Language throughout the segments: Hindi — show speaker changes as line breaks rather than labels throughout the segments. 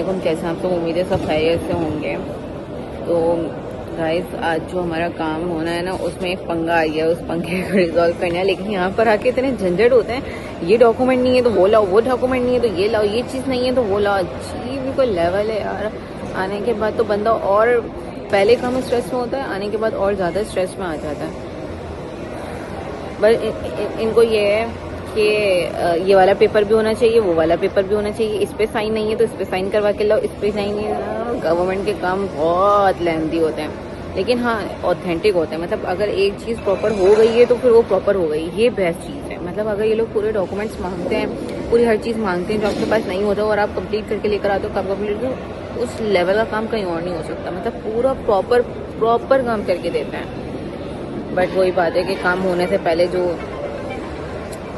वालेकुम, कैसे आप सब? उम्मीद है सब खैरियत से होंगे। तो गाइस, आज जो हमारा काम होना है ना, उसमें एक पंगा आ गया, उस पंगे को रिजॉल्व करना है। लेकिन यहाँ पर आके इतने झंझट होते हैं, ये डॉक्यूमेंट नहीं है तो वो लाओ, वो डॉक्यूमेंट नहीं है तो ये लाओ, ये चीज़ नहीं है तो वो लाओ। जी भी कोई लेवल है यार। आने के बाद तो बंदा और पहले कम स्ट्रेस में होता है, आने के बाद और ज़्यादा स्ट्रेस में आ जाता है। बस इनको ये है कि ये वाला पेपर भी होना चाहिए, वो वाला पेपर भी होना चाहिए, इस पे साइन नहीं है तो इस पे साइन करवा के लाओ, इस पे साइन नहीं है। गवर्नमेंट के काम बहुत लेंथी होते हैं, लेकिन हाँ ऑथेंटिक होते हैं। मतलब अगर एक चीज़ प्रॉपर हो गई है तो फिर वो प्रॉपर हो गई, ये बेस्ट चीज़ है। मतलब अगर ये लोग पूरे डॉक्यूमेंट्स मांगते हैं, पूरी हर चीज़ मांगते हैं जो आपके पास नहीं होता और आप कंप्लीट करके लेकर आते हो, कब कंप्लीट, उस लेवल का काम कहीं और नहीं हो सकता। मतलब पूरा प्रॉपर काम करके देते हैं। बट वही बात है कि काम होने से पहले जो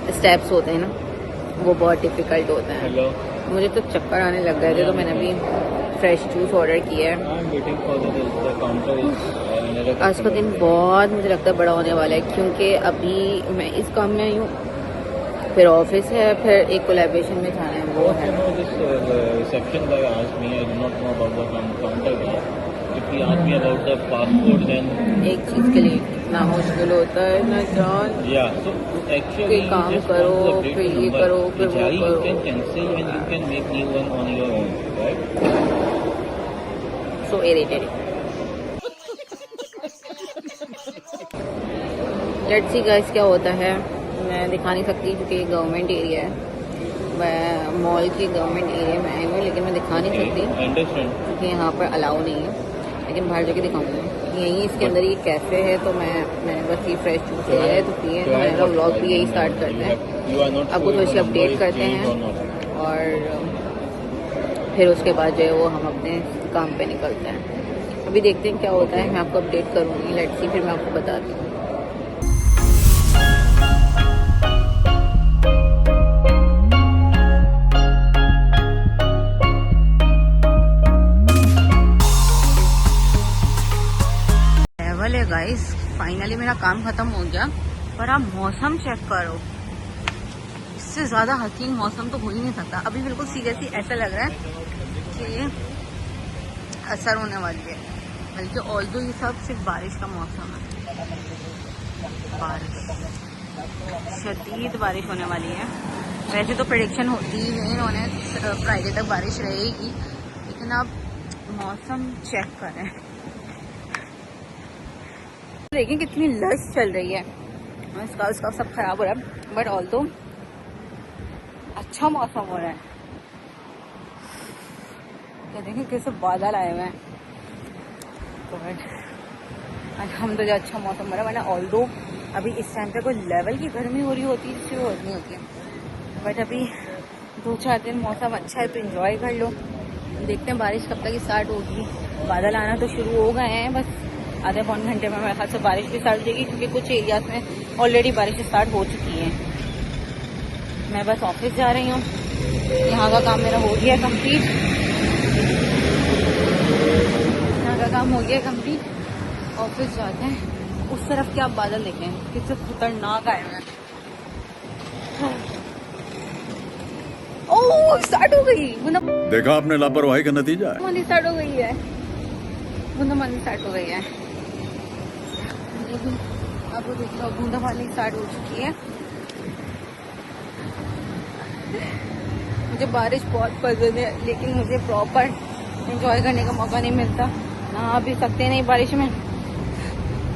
स्टेप्स होते हैं ना, वो बहुत डिफिकल्ट होते हैं। मुझे तो चक्कर आने लग गए थे, तो मैंने अभी फ्रेश जूस ऑर्डर किया है। आज का दिन बहुत मुझे लगता है बड़ा होने वाला है, क्योंकि अभी मैं इस काम में आई हूँ, फिर ऑफिस है, फिर एक कोलैबोरेशन में जाना है, वो है। एक चीज़ के लिए इतना मुश्किल होता है ना जान, कि काम करो, फिर ये करो, फिर वो करो। So irritating. Let's see guys क्या होता है। मैं दिखा नहीं सकती क्योंकि गवर्नमेंट एरिया है, मैं मॉल के गवर्नमेंट एरिया में आई हूँ, लेकिन मैं दिखा नहीं सकती क्योंकि यहाँ पर अलाउ नहीं है। लेकिन बाहर जाके दिखाऊंगी। यहीं इसके अंदर ये कैफ़े है, तो मैंने बस ये फ्रेश जूस लिया है तो पिए। तो मेरा व्लॉग भी यही स्टार्ट करते हैं, आपको थोड़ी सी अपडेट करते हैं और फिर उसके बाद जो है वो हम अपने काम पे निकलते हैं। अभी देखते हैं क्या होता है, मैं आपको अपडेट करूँगी। लेट्स सी, फिर मैं आपको बताती हूँ। गाइस, फाइनली मेरा काम खत्म हो गया, पर आप मौसम चेक करो, इससे ज्यादा हसीन मौसम तो हो ही नहीं सकता। अभी बिल्कुल सीरियसली ऐसा लग रहा है कि असर होने वाली है, बल्कि ऑल्दो ये सब सिर्फ बारिश का मौसम है। बारिश, शदीद बारिश होने वाली है। वैसे तो प्रेडिक्शन होती ही है, इन्होंने फ्राइडे तक बारिश रहेगी, लेकिन अब मौसम चेक करें, देखिए कितनी लश चल रही है। इसका उसका सब खराब हो रहा है, बट ऑल तो अच्छा मौसम हो रहा है। तो देखिए कैसे बादल आए हुए हैं, तो अल्हम्दुलिल्लाह अच्छा मौसम हो रहा है। वरना ऑल दो अभी इस टाइम पे कोई लेवल की गर्मी हो रही होती है जिससे वो नहीं होती है, बट अभी 2-4 दिन मौसम अच्छा है तो इंजॉय कर लो। देखते हैं बारिश कब तक स्टार्ट होगी। बादल आना तो शुरू हो गए हैं, बस आधे पौन घंटे में मेरे ख्याल से बारिश भी स्टार्ट हो जाएगी, क्योंकि कुछ एरियाज में ऑलरेडी बारिश स्टार्ट हो चुकी है। मैं बस ऑफिस जा रही हूँ, यहाँ का काम मेरा हो गया कंप्लीट, यहाँ का काम हो गया कंप्लीट। ऑफिस जाते हैं। उस तरफ के आप बादल देखें कितने खतरनाक आए हुए हैं। ओह, स्टार्ट हो गई।
देखा आपने लापरवाही का नतीजा है।
बूंदाबांदी स्टार्ट हो गई है, बूंदाबांदी स्टार्ट हो गई है। आपको देख लो, बूंदाबांदी स्टार्ट हो चुकी है। मुझे बारिश बहुत पसंद है, लेकिन मुझे प्रॉपर एंजॉय करने का मौका नहीं मिलता। नहा भी सकते नहीं बारिश में,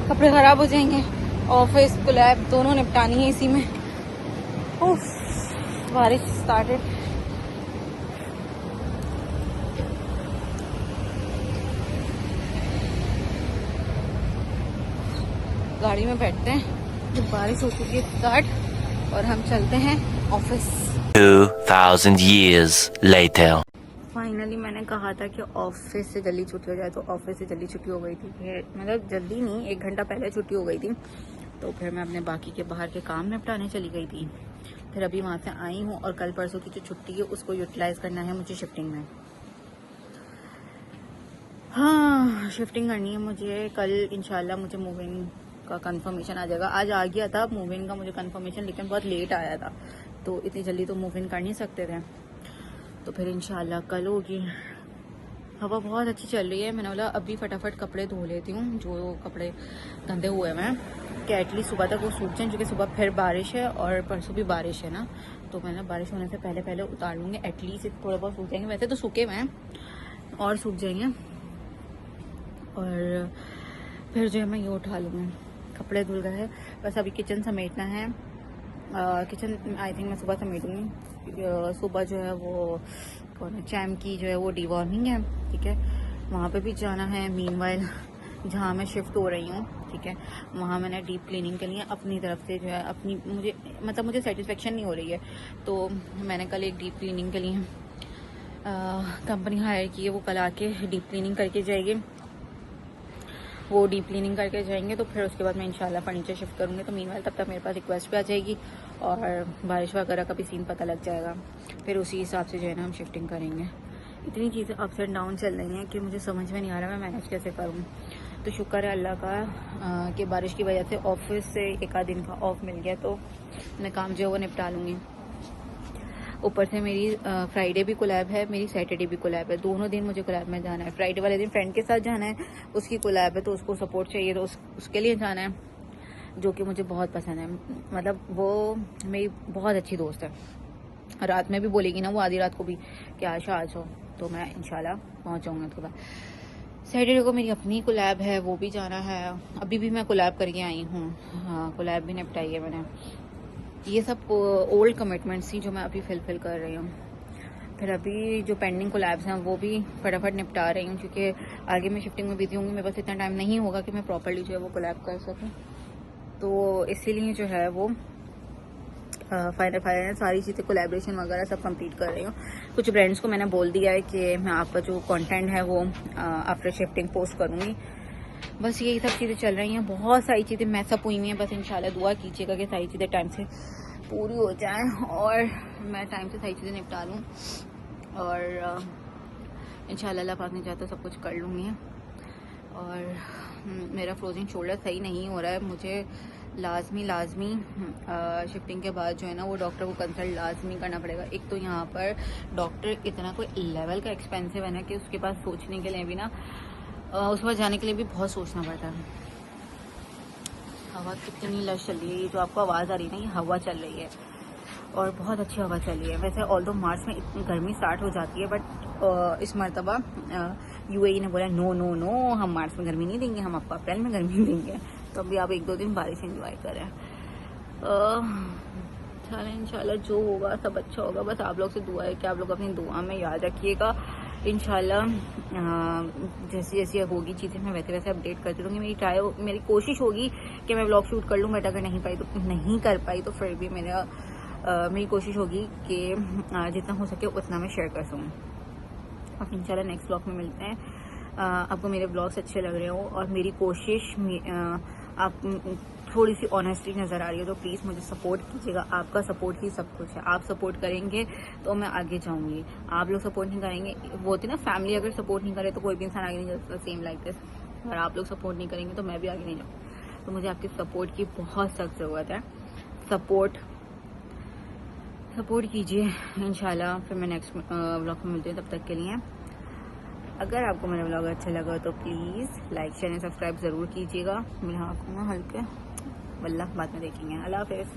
कपड़े खराब हो जाएंगे। ऑफिस कोलैब दोनों निपटानी है इसी में। उफ, बारिश स्टार्टेड। गाड़ी में बैठते हैं, तो बारिश हो चुकी है स्टार्ट और हम चलते हैं ऑफिस।
2000 years later.
फाइनली मैंने कहा था कि ऑफिस से जल्दी छुट्टी हो जाए, तो ऑफिस से जल्दी छुट्टी हो गई थी। फिर मतलब जल्दी नहीं, 1 घंटा पहले छुट्टी हो गई थी। तो फिर मैं अपने बाकी के बाहर के काम निपटाने चली गई थी। फिर अभी वहाँ से आई हूँ और कल परसों की जो छुट्टी है उसको यूटिलाइज करना है मुझे शिफ्टिंग में। हाँ, शिफ्टिंग करनी है मुझे। कल इंशाल्लाह मुझे मूविंग का कंफर्मेशन आ जाएगा। आज आ गया था मूविंग का मुझे कंफर्मेशन, लेकिन बहुत लेट आया था, तो इतनी जल्दी तो मूव इन कर नहीं सकते थे। तो फिर इंशाल्लाह कल होगी। हवा बहुत अच्छी चल रही है। मैंने बोला अभी फटाफट कपड़े धो लेती हूँ, जो कपड़े गंदे हुए हैं कि एटलीस्ट सुबह तक वो सूख जाएं, क्योंकि सुबह फिर बारिश है और परसों भी बारिश है ना, तो मैंने बारिश होने से पहले पहले उतार लूँगी। एटलीस्ट थोड़े बहुत सूख जाएंगे, वैसे तो सूखे हुए हैं और सूख जाएंगे, और फिर जो है मैं ये उठा लूँगी। कपड़े धुल गए हैं, बस अभी किचन समेटना है। किचन आई थिंक मैं सुबह समेटूँगी। सुबह जो है वो कौन है, चैम की जो है वो डिवॉर्मिंग है, ठीक है, वहाँ पे भी जाना है। मीनवाइल जहाँ मैं शिफ्ट हो रही हूँ, ठीक है, वहाँ मैंने डीप क्लीनिंग के लिए अपनी तरफ से जो है अपनी मुझे सेटिस्फेक्शन नहीं हो रही है, तो मैंने कल एक डीप क्लीनिंग के लिए कंपनी हायर की है। वो कल आके डीप क्लीनिंग करके जाएगी। वो डीप क्लीनिंग करके जाएंगे तो फिर उसके बाद मैं इंशाल्लाह फर्नीचर शिफ्ट करूँगी। तो मीनवाइल तब तक मेरे पास रिक्वेस्ट भी आ जाएगी और बारिश वगैरह का भी सीन पता लग जाएगा, फिर उसी हिसाब से जो है ना हम शिफ्टिंग करेंगे। इतनी चीज़ें अप्स एंड डाउन चल रही हैं कि मुझे समझ में नहीं आ रहा मैं मैनेज कैसे करूँ। तो शुक्र है अल्लाह का कि बारिश की वजह से ऑफिस से एक आध दिन का ऑफ मिल गया, तो मैं काम जो है वो निपटा लूँगी। ऊपर से मेरी फ्राइडे भी कोलैब है, मेरी सैटरडे भी कोलैब है, दोनों दिन मुझे कोलैब में जाना है। फ्राइडे वाले दिन फ्रेंड के साथ जाना है, उसकी कोलैब है तो उसको सपोर्ट चाहिए, तो उसके लिए जाना है, जो कि मुझे बहुत पसंद है। मतलब वो मेरी बहुत अच्छी दोस्त है। रात में भी बोलेगी ना वो आधी रात को भी कि आशा आ जाओ, तो मैं इंशाल्लाह पहुंच जाऊँगी उसके बाद। सैटरडे को मेरी अपनी कोलैब है, वो भी जाना है। अभी भी मैं कोलैब करके आई हूँ, हाँ कोलैब भी निपटाई है मैंने। ये सब ओल्ड कमिटमेंट्स थी जो मैं अभी फिल कर रही हूँ। फिर अभी जो पेंडिंग कोलैब्स हैं वो भी फटाफट निपटा रही हूँ, क्योंकि आगे मैं शिफ्टिंग में बिजी होंगी, मेरे पास इतना टाइम नहीं होगा कि मैं प्रॉपर्ली जो है वो कोलैब कर सकूँ। तो इसीलिए जो है वो फाइनल सारी चीज़ें कोलैबोरेशन वगैरह सब कंप्लीट कर रही हूँ। कुछ ब्रांड्स को मैंने बोल दिया है कि मैं आपका जो कंटेंट है वो आफ्टर शिफ्टिंग पोस्ट करूँगी। बस यही सब चीज़ें चल रही हैं। बहुत सारी चीज़ें मैसअप हुई हैं, बस इंशाल्लाह दुआ कीजिएगा कि सारी चीज़ें टाइम से पूरी हो जाएं और मैं टाइम से सारी चीज़ें निपटा लूँ, और इंशाल्लाह अल्लाह पाक ने चाहा तो सब कुछ कर लूँगी। और मेरा फ्रोजन शोल्डर सही नहीं हो रहा है, मुझे लाजमी शिफ्टिंग के बाद जो है ना वो डॉक्टर को कंसल्ट लाजमी करना पड़ेगा। एक तो यहाँ पर डॉक्टर इतना कोई लेवल का एक्सपेंसिव है ना कि उसके पास सोचने के लिए भी ना उस पर जाने के लिए भी बहुत सोचना पड़ता है। हवा कितनी लश चल रही है, ये जो आपको आवाज़ आ रही है ना ये हवा चल रही है, और बहुत अच्छी हवा चल रही है। वैसे ऑल्दो मार्च में इतनी गर्मी स्टार्ट हो जाती है, बट इस मरतबा यूएई ने बोला नो नो नो, हम मार्च में गर्मी नहीं देंगे, हम आपको अप्रैल में गर्मी देंगे। तो अभी आप 1-2 दिन बारिश एंजॉय करें। इंशाल्लाह जो होगा सब अच्छा होगा। बस आप लोग से दुआ है कि आप लोग अपनी दुआ में याद रखिएगा। इंशाल्लाह जैसी जैसी होगी चीज़ें मैं वैसे वैसे अपडेट करती रहूँगी। मेरी कोशिश होगी कि मैं व्लॉग शूट कर लूँ, बट अगर नहीं कर पाई तो फिर भी मेरी कोशिश होगी कि जितना हो सके उतना मैं शेयर कर सकूँ। अब इंशाल्लाह नेक्स्ट व्लॉग में मिलते हैं। आपको मेरे ब्लॉग्स अच्छे लग रहे हो और मेरी कोशिश आप थोड़ी सी ऑनेस्टी नज़र आ रही है, तो प्लीज़ मुझे सपोर्ट कीजिएगा। आपका सपोर्ट ही सब कुछ है। आप सपोर्ट करेंगे तो मैं आगे जाऊंगी, आप लोग सपोर्ट नहीं करेंगे, वो होती ना फैमिली अगर सपोर्ट नहीं करे तो कोई भी इंसान आगे नहीं जा सकता, सेम लाइक दिस। अगर आप लोग सपोर्ट नहीं करेंगे तो मैं भी आगे नहीं जाऊँगी। तो मुझे आपकी सपोर्ट की बहुत सख्त ज़रूरत है। सपोर्ट कीजिए इंशाल्लाह। फिर मैं नेक्स्ट व्लॉग में मिलती हूँ, तब तक के लिए अगर आपको मेरा व्लॉग अच्छा लगा तो please like share and subscribe ज़रूर कीजिएगा। मेरे हाथ में हल्के वल्लाह बाद में देखेंगे। अल्लाह हाफ़िज़।